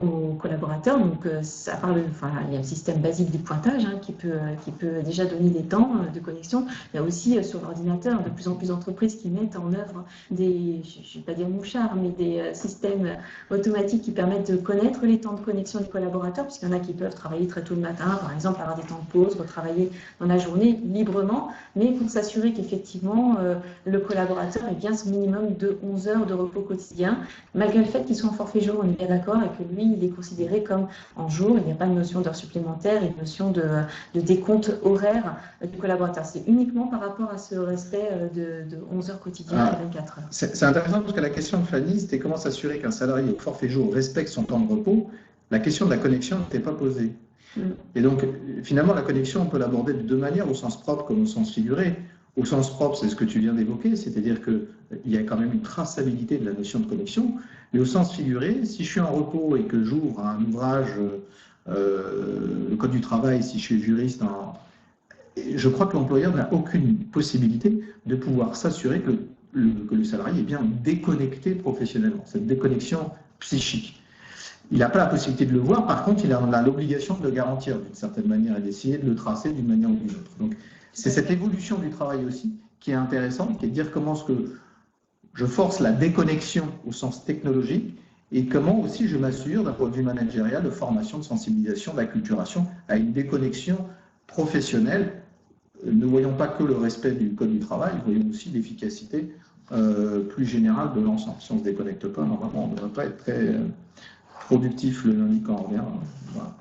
aux collaborateurs. Donc ça parle, il y a le système basique du pointage qui peut déjà donner des temps de connexion. Il y a aussi sur l'ordinateur de plus en plus d'entreprises qui mettent en œuvre des, je ne vais pas dire mouchards, mais des systèmes automatiques qui permettent de connaître les temps de connexion des collaborateurs, puisqu'il y en a qui peuvent travailler très tôt le matin, par exemple, avoir des temps de pause, retravailler dans la journée librement, mais pour s'assurer qu'effectivement le collaborateur ait bien son minimum de 11 heures de repos quotidien, malgré le fait qu'il soit en forfait jour, on est bien d'accord, et que lui, il est considéré comme en jour, il n'y a pas de notion d'heure supplémentaire et de notion de décompte horaire du collaborateur. C'est uniquement par rapport à ce respect de 11 heures quotidiennes à 24 heures. C'est intéressant parce que la question de Fanny, c'était comment s'assurer qu'un salarié au forfait jour respecte son temps de repos. La question de la connexion n'était pas posée. Et donc, finalement, la connexion, on peut l'aborder de 2 manières, au sens propre comme au sens figuré. Au sens propre, c'est ce que tu viens d'évoquer, c'est-à-dire qu'il y a quand même une traçabilité de la notion de connexion. Mais au sens figuré, si je suis en repos et que j'ouvre un ouvrage, le Code du travail, si je suis juriste, je crois que l'employeur n'a aucune possibilité de pouvoir s'assurer que le salarié est bien déconnecté professionnellement, cette déconnexion psychique. Il n'a pas la possibilité de le voir, par contre, il a l'obligation de le garantir d'une certaine manière et d'essayer de le tracer d'une manière ou d'une autre. Donc, c'est cette évolution du travail aussi qui est intéressante, qui est de dire comment est-ce que je force la déconnexion au sens technologique et comment aussi je m'assure d'un point de vue managérial de formation, de sensibilisation, d'acculturation à une déconnexion professionnelle. Ne voyons pas que le respect du code du travail, voyons aussi l'efficacité plus générale de l'ensemble. Si on ne se déconnecte pas, normalement, on ne devrait pas être très productif le lundi quand on revient. Voilà.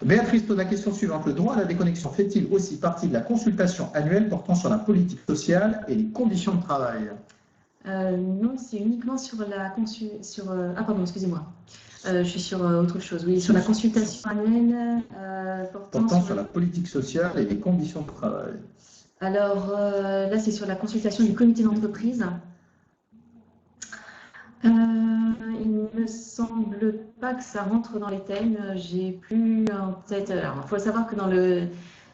Béatrice pose la question suivante. Le droit à la déconnexion fait-il aussi partie de la consultation annuelle portant sur la politique sociale et les conditions de travail? Non, c'est uniquement sur la ah pardon, excusez-moi. Je suis sur autre chose. Oui, sur la consultation annuelle portant sur la politique sociale et les conditions de travail. Alors là, c'est sur la consultation du comité d'entreprise. Il ne me semble pas que ça rentre dans les thèmes. J'ai plus en tête. Alors, il faut savoir que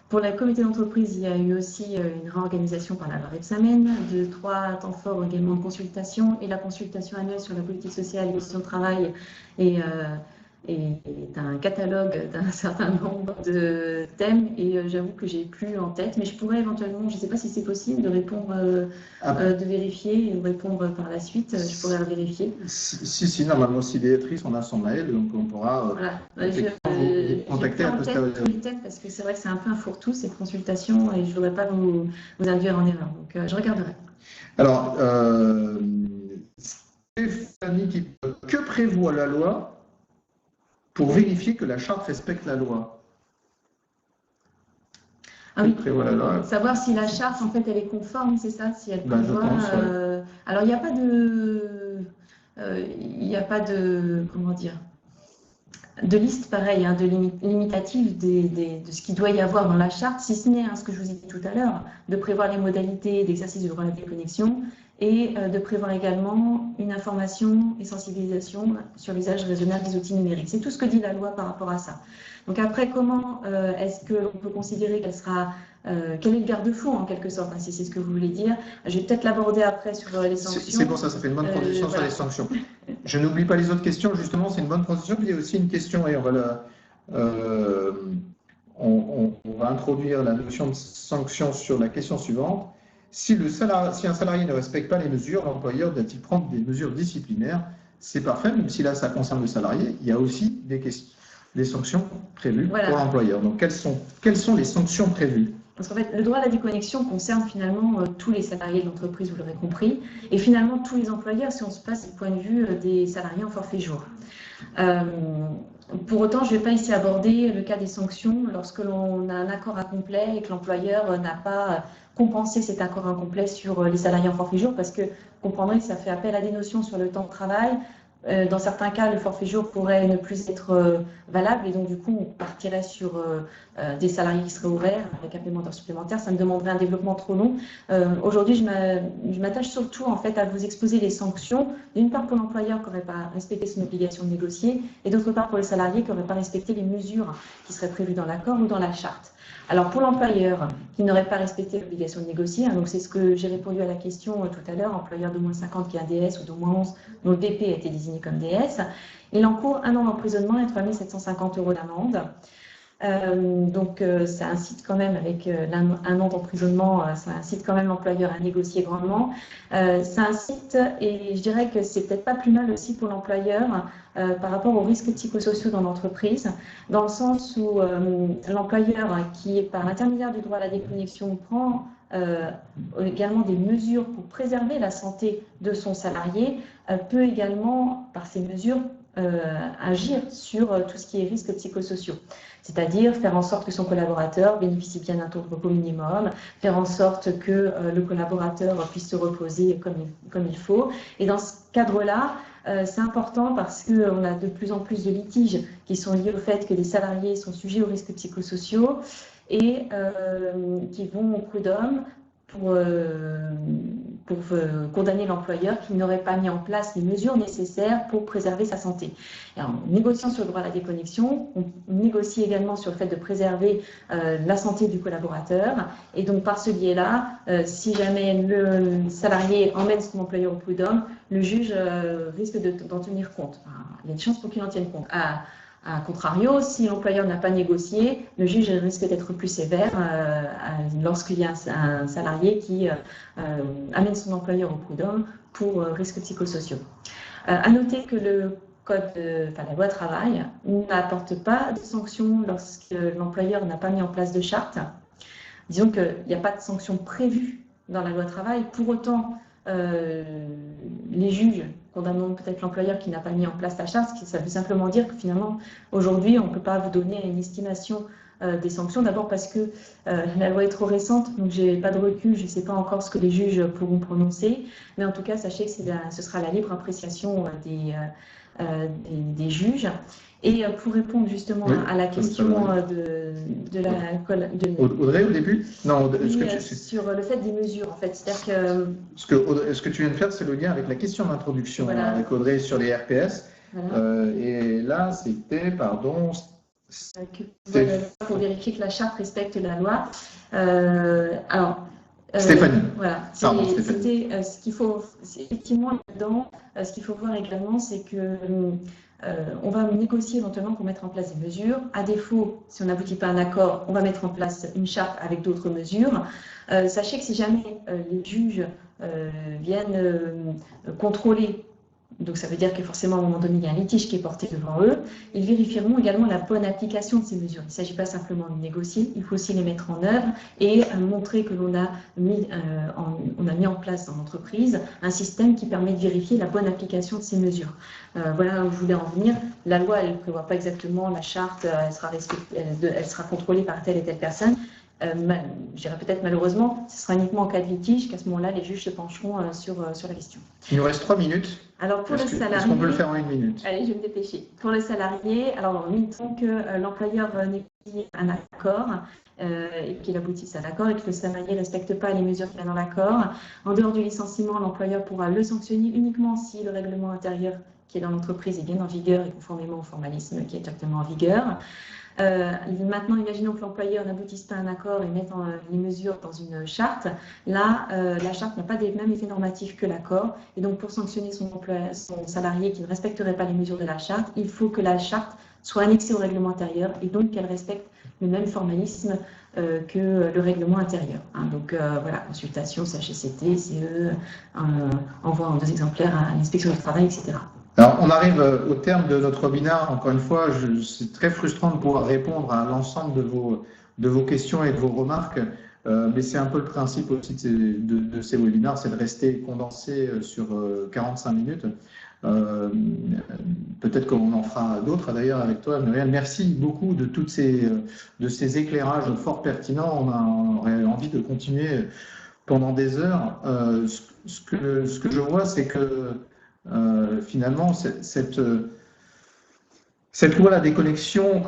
pour le comité d'entreprise, il y a eu aussi une réorganisation par la loi Rebsamen, de 3 temps forts également de consultation, et la consultation annuelle sur la politique sociale et les conditions de travail est un catalogue d'un certain nombre de thèmes, et j'avoue que j'ai plus en tête, mais je pourrais éventuellement, je ne sais pas si c'est possible de répondre, de vérifier et de répondre par la suite, je pourrais vérifier. Si, normalement, si Béatrice, on a son mail, donc on pourra vous contacter à posteriori. Parce que c'est vrai que c'est un peu un fourre-tout, cette consultation, et je ne voudrais pas vous induire en erreur, donc je regarderai. Alors, Stéphanie, que prévoit la loi pour vérifier que la charte respecte la loi? Ah oui, savoir si la charte, en fait, elle est conforme, c'est ça, si elle prévoit. Alors, il n'y a pas de, comment dire, de liste pareil, hein, de limitative de ce qu'il doit y avoir dans la charte, si ce n'est ce que je vous ai dit tout à l'heure, de prévoir les modalités d'exercice du droit à la déconnexion et de prévoir également une information et sensibilisation sur l'usage raisonnable des outils numériques. C'est tout ce que dit la loi par rapport à ça. Donc après, comment est-ce qu'on peut considérer qu'elle sera, quel est le garde-fou en quelque sorte, si c'est ce que vous voulez dire. Je vais peut-être l'aborder après sur les sanctions. C'est pour ça fait une bonne transition sur les sanctions. Je n'oublie pas les autres questions, justement, c'est une bonne transition. Puis il y a aussi une question, et on va introduire la notion de sanction sur la question suivante. Si un salarié ne respecte pas les mesures, l'employeur doit-il prendre des mesures disciplinaires? C'est parfait, même si là, ça concerne le salarié, il y a aussi des sanctions prévues pour l'employeur. Donc, quelles sont les sanctions prévues? Parce qu'en fait, le droit à la déconnexion concerne finalement tous les salariés de l'entreprise, vous l'aurez compris, et finalement tous les employeurs si on se place du point de vue des salariés en forfait jour. Pour autant, je ne vais pas ici aborder le cas des sanctions lorsque l'on a un accord incomplet et que l'employeur n'a pas compensé cet accord incomplet sur les salariés en forfait jour, parce que vous comprendrez que ça fait appel à des notions sur le temps de travail. Dans certains cas, le forfait jour pourrait ne plus être valable et donc du coup, on partirait sur des salariés qui seraient ouverts avec un paiement d'heures supplémentaires. Ça me demanderait un développement trop long. Aujourd'hui, je m'attache surtout en fait à vous exposer les sanctions, d'une part pour l'employeur qui n'aurait pas respecté son obligation de négocier et d'autre part pour les salariés qui n'auraient pas respecté les mesures qui seraient prévues dans l'accord ou dans la charte. Alors pour l'employeur qui n'aurait pas respecté l'obligation de négocier, donc c'est ce que j'ai répondu à la question tout à l'heure, employeur d'au moins 50 qui est un DS ou d'au moins 11 dont le DP a été désigné comme DS, il encourt 1 an d'emprisonnement et 3 750 € d'amende. Donc ça incite quand même, avec 1 an d'emprisonnement, ça incite quand même l'employeur à négocier grandement. Ça incite, et je dirais que c'est peut-être pas plus mal aussi pour l'employeur par rapport aux risques psychosociaux dans l'entreprise, dans le sens où l'employeur qui, par l'intermédiaire du droit à la déconnexion, prend également des mesures pour préserver la santé de son salarié, peut également, par ces mesures, agir sur tout ce qui est risques psychosociaux. C'est-à-dire faire en sorte que son collaborateur bénéficie bien d'un taux de repos minimum, faire en sorte que le collaborateur puisse se reposer comme il faut. Et dans ce cadre-là, c'est important parce qu'on a de plus en plus de litiges qui sont liés au fait que les salariés sont sujets aux risques psychosociaux et qui vont au prud'homme condamner l'employeur qui n'aurait pas mis en place les mesures nécessaires pour préserver sa santé. Et en négociant sur le droit à la déconnexion, on négocie également sur le fait de préserver la santé du collaborateur. Et donc, par ce biais-là, si jamais le salarié emmène son employeur au prud'homme, le juge risque d'en tenir compte. Enfin, il y a des chances pour qu'il en tienne compte. A contrario, si l'employeur n'a pas négocié, le juge risque d'être plus sévère lorsqu'il y a un salarié qui amène son employeur au prud'homme pour risques psychosociaux. À noter que la loi travail n'apporte pas de sanctions lorsque l'employeur n'a pas mis en place de charte. Disons qu'il n'y a pas de sanctions prévues dans la loi travail. Pour autant, les juges condamnant peut-être l'employeur qui n'a pas mis en place la charte, ça veut simplement dire que finalement, aujourd'hui, on ne peut pas vous donner une estimation des sanctions. D'abord parce que la loi est trop récente, donc je n'ai pas de recul, je ne sais pas encore ce que les juges pourront prononcer, mais en tout cas, sachez que ce sera la libre appréciation des juges. Et pour répondre justement à la question Audrey, au début non, sur le fait des mesures, en fait. C'est-à-dire que ce que tu viens de faire, c'est le lien avec la question d'introduction, voilà, avec Audrey sur les RPS. Voilà. Et là, c'était, pardon... pour vérifier que la charte respecte la loi. Stéphanie. Voilà. C'était ce qu'il faut, effectivement, là-dedans, ce qu'il faut voir également, c'est que on va négocier éventuellement pour mettre en place des mesures. À défaut, si on n'aboutit pas à un accord, on va mettre en place une charte avec d'autres mesures. Sachez que si jamais les juges viennent contrôler, donc ça veut dire que forcément à un moment donné il y a un litige qui est porté devant eux, ils vérifieront également la bonne application de ces mesures. Il ne s'agit pas simplement de négocier, il faut aussi les mettre en œuvre et montrer que l'on a mis en place dans l'entreprise un système qui permet de vérifier la bonne application de ces mesures. Voilà où je voulais en venir. La loi, elle ne prévoit pas exactement la charte, elle sera contrôlée par telle et telle personne. Je dirais peut-être malheureusement, ce sera uniquement en cas de litige qu'à ce moment-là, les juges se pencheront sur la question. Il nous reste 3 minutes. Alors pour le salarié, est-ce qu'on peut le faire en 1 minute? Allez, je vais me dépêcher. Pour le salarié, alors admettons que l'employeur négocie un accord et qu'il aboutisse à l'accord et que le salarié ne respecte pas les mesures qu'il y a dans l'accord. En dehors du licenciement, l'employeur pourra le sanctionner uniquement si le règlement intérieur qui est dans l'entreprise est bien en vigueur et conformément au formalisme qui est actuellement en vigueur. Maintenant, imaginons que l'employeur n'aboutisse pas à un accord et mette les mesures dans une charte. Là, la charte n'a pas les mêmes effets normatifs que l'accord. Et donc, pour sanctionner son salarié qui ne respecterait pas les mesures de la charte, il faut que la charte soit annexée au règlement intérieur et donc qu'elle respecte le même formalisme que le règlement intérieur. Donc voilà, consultation, CHSCT, CE, envoi en 2 exemplaires à l'inspection du travail, etc. Alors, on arrive au terme de notre webinaire. Encore une fois, c'est très frustrant de pouvoir répondre à l'ensemble de vos questions et de vos remarques, mais c'est un peu le principe aussi de ces webinaires, c'est de rester condensé sur 45 minutes. Peut-être qu'on en fera d'autres d'ailleurs avec toi, Muriel. Merci beaucoup de tous ces éclairages fort pertinents. On aurait envie de continuer pendant des heures. Ce que je vois, c'est que finalement, cette loi, la déconnexion,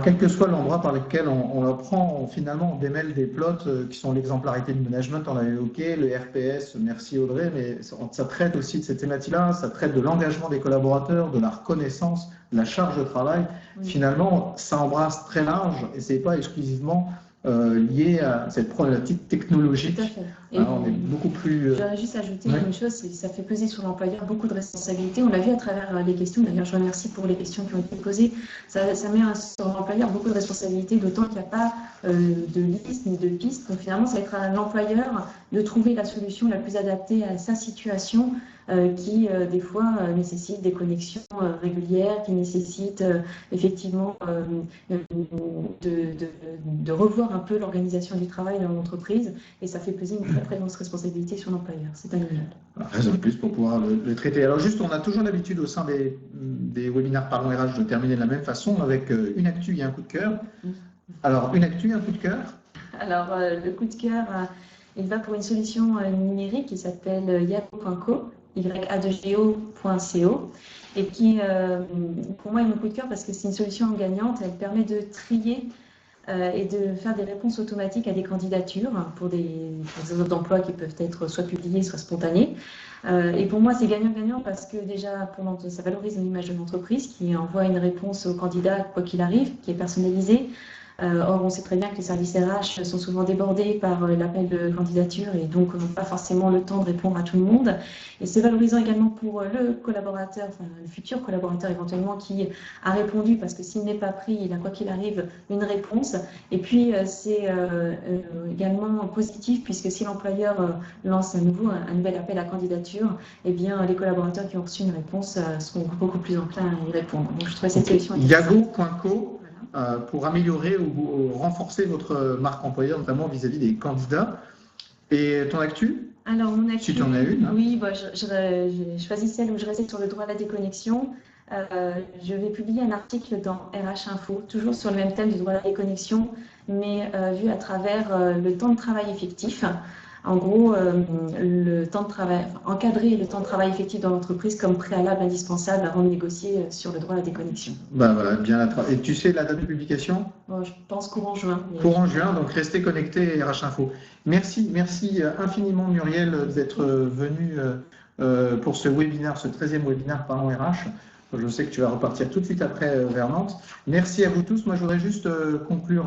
quel que soit l'endroit par lequel on la prend, finalement, on démêle des plots qui sont l'exemplarité du management, on l'a évoqué, le RPS, merci Audrey, mais ça traite aussi de cette thématique-là, ça traite de l'engagement des collaborateurs, de la reconnaissance, de la charge de travail. Oui. Finalement, ça embrasse très large et ce n'est pas exclusivement lié à cette problématique technologique. Tout à fait. Et on est beaucoup plus... Je voudrais juste ajouter une chose, c'est que ça fait peser sur l'employeur beaucoup de responsabilités. On l'a vu à travers les questions, d'ailleurs je remercie pour les questions qui ont été posées. Ça met sur l'employeur beaucoup de responsabilités, d'autant qu'il n'y a pas de liste ni de piste. Donc finalement, ça va être à l'employeur de trouver la solution la plus adaptée à sa situation, qui des fois nécessite des connexions régulières, qui nécessite effectivement de revoir un peu l'organisation du travail dans l'entreprise, et ça fait peser une très très grosse responsabilité sur l'employeur. C'est indéniable. Raison de plus pour pouvoir le traiter. Alors juste, on a toujours l'habitude au sein des webinaires Parlons RH de terminer de la même façon avec une actu et un coup de cœur. Alors une actu, un coup de cœur. Alors le coup de cœur, il va pour une solution numérique qui s'appelle yado.co, yado.co, et qui, pour moi, est mon coup de cœur parce que c'est une solution gagnante. Elle permet de trier et de faire des réponses automatiques à des candidatures pour des offres d'emploi qui peuvent être soit publiées, soit spontanées. Et pour moi, c'est gagnant-gagnant parce que déjà, ça valorise l'image de l'entreprise qui envoie une réponse au candidat quoi qu'il arrive, qui est personnalisée. Or, on sait très bien que les services RH sont souvent débordés par l'appel de candidature et donc n'ont pas forcément le temps de répondre à tout le monde. Et c'est valorisant également pour le collaborateur, enfin le futur collaborateur éventuellement qui a répondu, parce que s'il n'est pas pris, il a quoi qu'il arrive une réponse. Et puis, c'est également positif puisque si l'employeur lance un nouvel appel à candidature, eh bien, les collaborateurs qui ont reçu une réponse seront beaucoup plus enclins à y répondre. Donc, je trouvais cette solution intéressante. Yago.co pour améliorer ou renforcer votre marque employeur, notamment vis-à-vis des candidats. Et ton actu? Alors, mon actu, si tu en as une. Oui, j'ai choisi celle où je restais sur le droit à la déconnexion. Je vais publier un article dans RH Info, toujours sur le même thème du droit à la déconnexion, mais vu à travers le temps de travail effectif. En gros, encadrer le temps de travail effectif dans l'entreprise comme préalable indispensable avant de négocier sur le droit à la déconnexion. Voilà, bien. Et tu sais la date de publication? Je pense courant juin. Courant juin, donc restez connectés RH Info. Merci infiniment Muriel d'être venue pour ce webinaire, ce 13e webinaire Parlons RH. Je sais que tu vas repartir tout de suite après vers Nantes. Merci à vous tous. Moi, je voudrais juste conclure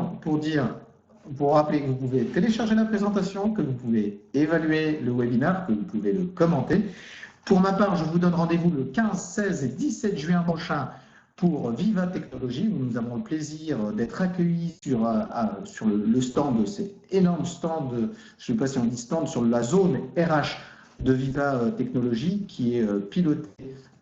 pour rappeler que vous pouvez télécharger la présentation, que vous pouvez évaluer le webinaire, que vous pouvez le commenter. Pour ma part, je vous donne rendez-vous le 15, 16 et 17 juin prochain pour Viva Technologie, où nous avons le plaisir d'être accueillis sur le stand, cet énorme stand, je ne sais pas si on dit stand, sur la zone RH de Viva Technologie, qui est piloté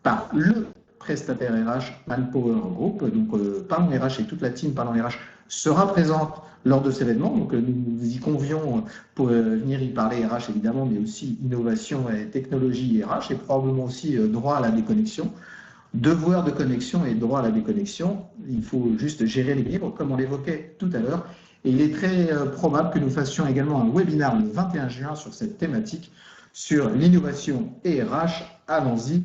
par le prestataire RH Manpower Group. Donc, Parlons RH et toute la team Parlons RH sera présente lors de cet événement. Donc, nous vous y convions pour venir y parler RH évidemment, mais aussi innovation et technologie RH et probablement aussi droit à la déconnexion. Devoir de connexion et droit à la déconnexion. Il faut juste gérer les livres, comme on l'évoquait tout à l'heure. Et il est très probable que nous fassions également un webinaire le 21 juin sur cette thématique, sur l'innovation et RH. Allons-y.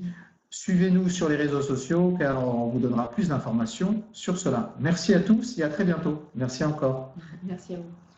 Suivez-nous sur les réseaux sociaux car on vous donnera plus d'informations sur cela. Merci à tous et à très bientôt. Merci encore. Merci à vous.